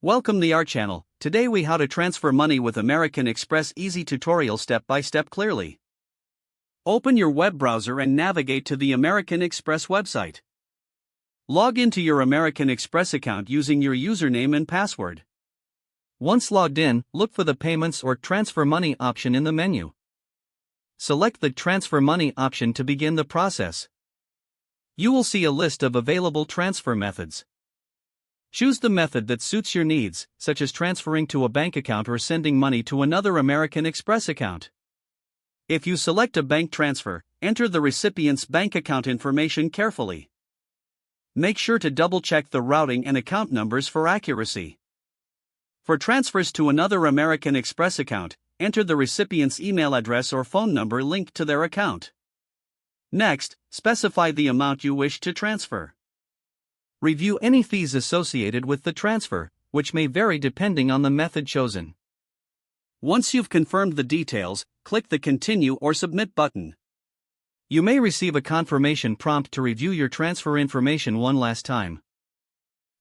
Welcome to our channel. Today we how to transfer money with American Express easy tutorial step by step clearly. Open your web browser and navigate to the American Express website. Log into your American Express account using your username and password. Once logged in, look for the Payments or Transfer Money option in the menu. Select the Transfer Money option to begin the process. You will see a list of available transfer methods. Choose the method that suits your needs, such as transferring to a bank account or sending money to another American Express account. If you select a bank transfer, enter the recipient's bank account information carefully. Make sure to double-check the routing and account numbers for accuracy. For transfers to another American Express account, enter the recipient's email address or phone number linked to their account. Next, specify the amount you wish to transfer. Review any fees associated with the transfer, which may vary depending on the method chosen. Once you've confirmed the details, click the Continue or Submit button. You may receive a confirmation prompt to review your transfer information one last time.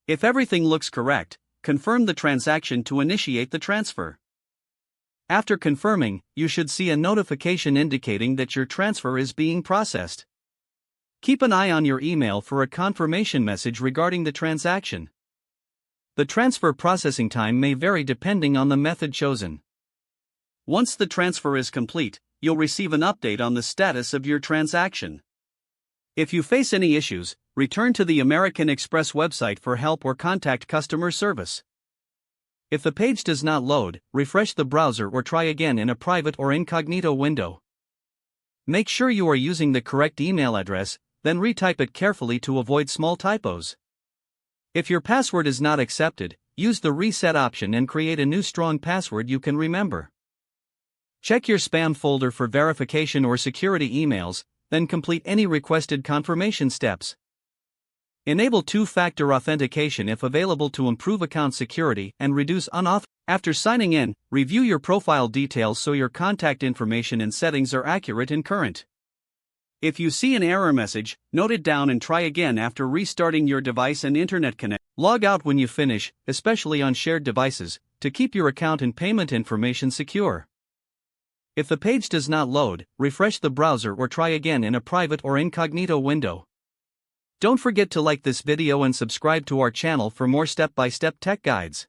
If everything looks correct, confirm the transaction to initiate the transfer. After confirming, you should see a notification indicating that your transfer is being processed. Keep an eye on your email for a confirmation message regarding the transaction. The transfer processing time may vary depending on the method chosen. Once the transfer is complete, you'll receive an update on the status of your transaction. If you face any issues, return to the American Express website for help or contact customer service. If the page does not load, refresh the browser or try again in a private or incognito window. Make sure you are using the correct email address, then retype it carefully to avoid small typos. If your password is not accepted, use the reset option and create a new strong password you can remember. Check your spam folder for verification or security emails, then complete any requested confirmation steps. Enable two-factor authentication if available to improve account security and reduce unauthorized. After signing in, review your profile details so your contact information and settings are accurate and current. If you see an error message, note it down and try again after restarting your device and internet connection. Log out when you finish, especially on shared devices, to keep your account and payment information secure. If the page does not load, refresh the browser or try again in a private or incognito window. Don't forget to like this video and subscribe to our channel for more step-by-step tech guides.